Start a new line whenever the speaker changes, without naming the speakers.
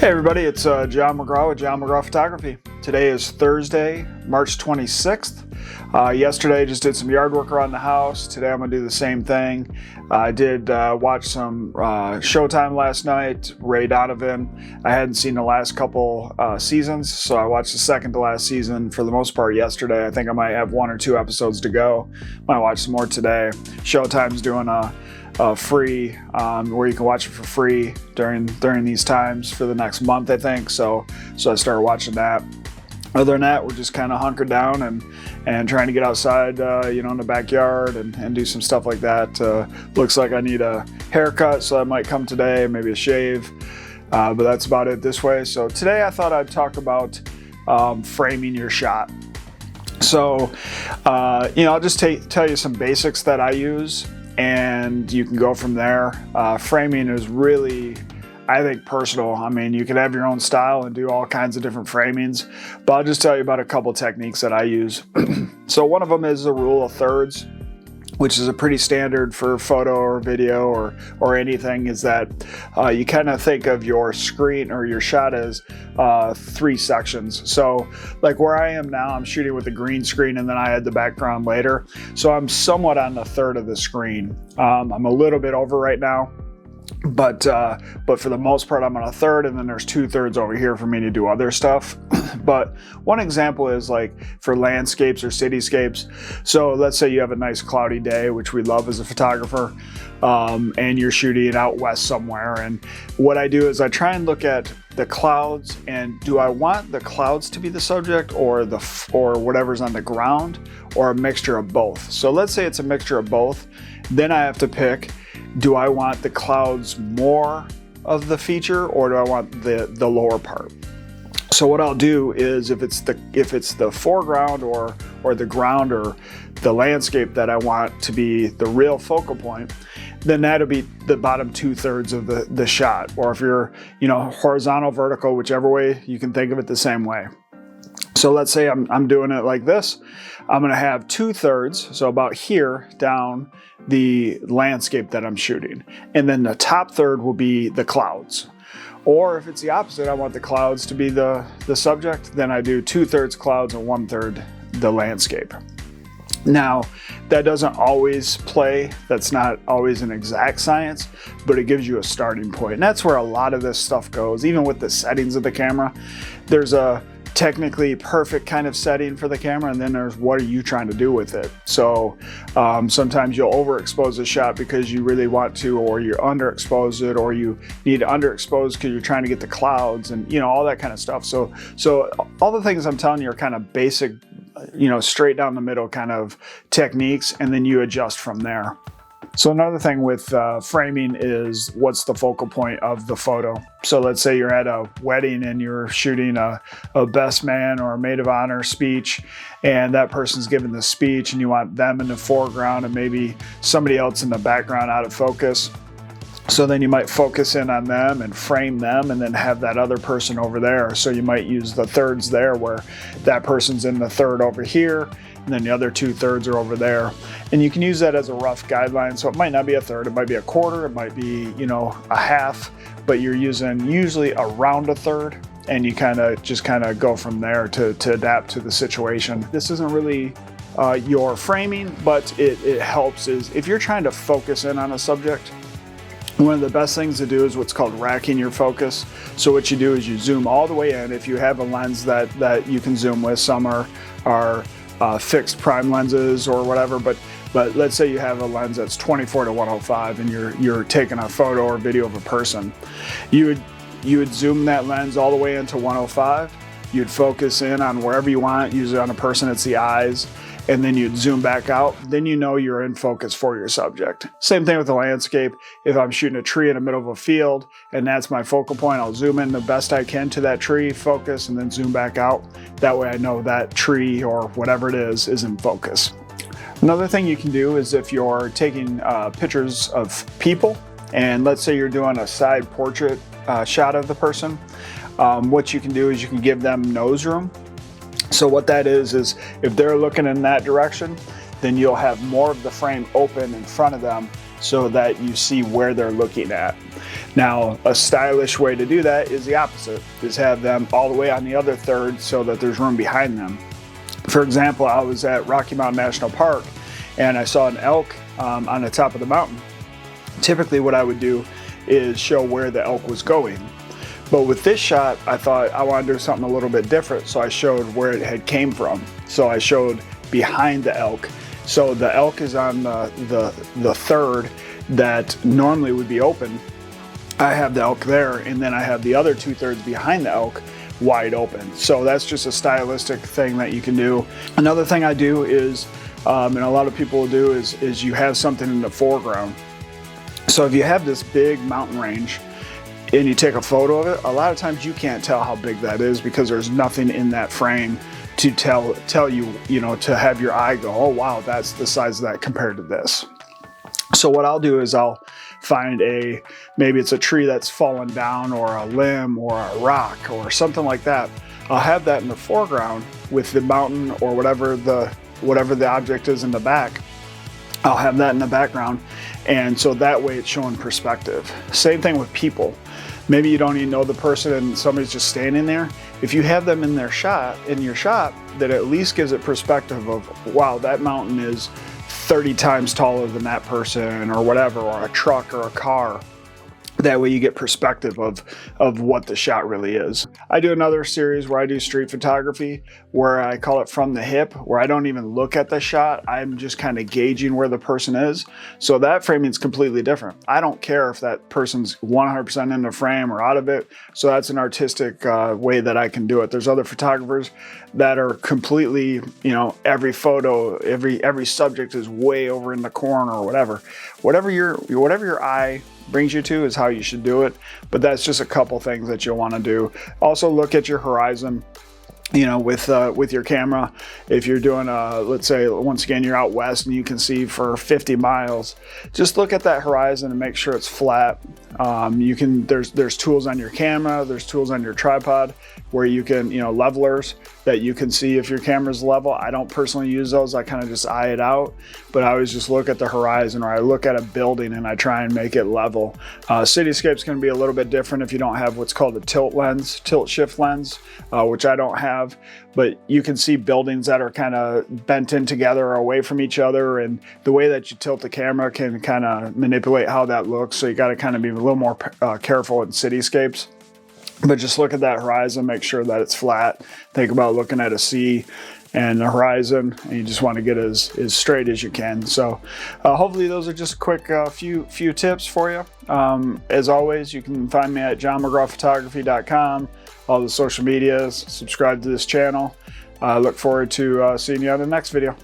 Hey everybody, it's John McGraw with John McGraw Photography. Today is Thursday, March 26th. Yesterday I just did some yard work around the house. Today I'm going to do the same thing. I did watch some Showtime last night, Ray Donovan. I hadn't seen the last couple seasons, so I watched the second to last season for the most part yesterday. I think I might have one or two episodes to go. Might watch some more today. Showtime's doing a free where you can watch it for free during these times for the next month, I think. So I started watching that. Other than that, we're just kind of hunkered down and trying to get outside, in the backyard and do some stuff like that. Looks like I need a haircut, so I might come today, maybe a shave, but that's about it this way. So today I thought I'd talk about framing your shot. So, I'll just tell you some basics that I use, and you can go from there. Framing is really, I think, personal. I mean, you can have your own style and do all kinds of different framings, but I'll just tell you about a couple techniques that I use. So one of them is the rule of thirds, which is a pretty standard for photo or video or anything, is that you kind of think of your screen or your shot as three sections. So like where I am now, I'm shooting with a green screen and then I add the background later. So I'm somewhat on the third of the screen. I'm a little bit over right now, but for the most part I'm on a third, and then there's 2/3 over here for me to do other stuff. But one example is like for landscapes or cityscapes. So let's say you have a nice cloudy day, which we love as a photographer, and you're shooting out west somewhere. And what I do is I try and look at the clouds, and do I want the clouds to be the subject or whatever's on the ground, or a mixture of both? So let's say it's a mixture of both. Then I have to pick, do I want the clouds more of the feature, or do I want the lower part? So what I'll do is if it's the foreground or the ground or the landscape that I want to be the real focal point, then that'll be the bottom 2/3 of the shot. Or if you're, horizontal, vertical, whichever way, you can think of it the same way. So let's say I'm doing it like this. I'm going to have 2/3, so about here down, the landscape that I'm shooting. And then the top third will be the clouds. Or if it's the opposite, I want the clouds to be the subject, then I do 2/3 clouds and 1/3 the landscape. Now, that doesn't always play. That's not always an exact science, but it gives you a starting point. And that's where a lot of this stuff goes. Even with the settings of the camera, there's a technically perfect kind of setting for the camera, and then there's what are you trying to do with it. So sometimes you'll overexpose a shot because you really want to, or you underexpose it, or you need to underexpose because you're trying to get the clouds and all that kind of stuff. So all the things I'm telling you are kind of basic, straight down the middle kind of techniques, and then you adjust from there. So another thing with framing is what's the focal point of the photo. So let's say you're at a wedding and you're shooting a best man or a maid of honor speech, and that person's giving the speech and you want them in the foreground and maybe somebody else in the background out of focus. So then you might focus in on them and frame them and then have that other person over there. So you might use the thirds there where that person's in the third over here, and then the other 2/3 are over there. And you can use that as a rough guideline. So it might not be a third, it might be a quarter, it might be, a half, but you're using usually around a third, and you kind of go from there to adapt to the situation. This isn't really your framing, but it helps is if you're trying to focus in on a subject, one of the best things to do is what's called racking your focus. So what you do is you zoom all the way in. If you have a lens that you can zoom with, some are fixed prime lenses or whatever, but let's say you have a lens that's 24-105 and you're taking a photo or video of a person. You would zoom that lens all the way into 105. You'd focus in on wherever you want. Usually on a person it's the eyes, and then you'd zoom back out. Then you're in focus for your subject. Same thing with the landscape. If I'm shooting a tree in the middle of a field and that's my focal point, I'll zoom in the best I can to that tree, focus, and then zoom back out. That way I know that tree or whatever it is in focus. Another thing you can do is if you're taking pictures of people, and let's say you're doing a side portrait shot of the person, what you can do is you can give them nose room. So what that is if they're looking in that direction, then you'll have more of the frame open in front of them so that you see where they're looking at. Now, a stylish way to do that is the opposite, is have them all the way on the other third so that there's room behind them. For example, I was at Rocky Mountain National Park and I saw an elk on the top of the mountain. Typically what I would do is show where the elk was going. But with this shot, I thought I want to do something a little bit different, so I showed where it had came from. So I showed behind the elk. So the elk is on the third that normally would be open. I have the elk there, and then I have the other 2/3 behind the elk wide open. So that's just a stylistic thing that you can do. Another thing I do is, and a lot of people will do, is you have something in the foreground. So if you have this big mountain range and you take a photo of it, a lot of times you can't tell how big that is because there's nothing in that frame to tell you, to have your eye go, oh wow, that's the size of that compared to this. So what I'll do is I'll find maybe it's a tree that's fallen down, or a limb, or a rock, or something like that. I'll have that in the foreground with the mountain or whatever the object is in the back. I'll have that in the background, and so that way it's showing perspective. Same thing with people. Maybe you don't even know the person and somebody's just standing there. If you have them in your shot, that at least gives it perspective of, wow, that mountain is 30 times taller than that person, or whatever, or a truck or a car. That way you get perspective of what the shot really is. I do another series where I do street photography, where I call it from the hip, where I don't even look at the shot. I'm just kind of gauging where the person is. So that framing is completely different. I don't care if that person's 100% in the frame or out of it. So that's an artistic way that I can do it. There's other photographers that are completely, every photo, every subject is way over in the corner or whatever. Whatever your eye brings you to is how you should do it. But that's just a couple things that you'll want to do. Also look at your horizon, with your camera. If you're doing let's say, once again, you're out west and you can see for 50 miles, just look at that horizon and make sure it's flat. There's tools on your camera, there's tools on your tripod where you can, levelers that you can see if your camera's level. I don't personally use those. I kind of just eye it out, but I always just look at the horizon, or I look at a building and I try and make it level. Cityscape's going to be a little bit different if you don't have what's called a tilt shift lens, which I don't have, but you can see buildings that are kind of bent in together or away from each other, and the way that you tilt the camera can kind of manipulate how that looks. So you got to kind of be a little more careful in cityscapes. But just look at that horizon, make sure that it's flat. Think about looking at a sea and the horizon, and you just want to get as straight as you can. So hopefully those are just a quick few tips for you. As always, you can find me at johnmcgrawphotography.com, all the social medias, subscribe to this channel. I look forward to seeing you on the next video.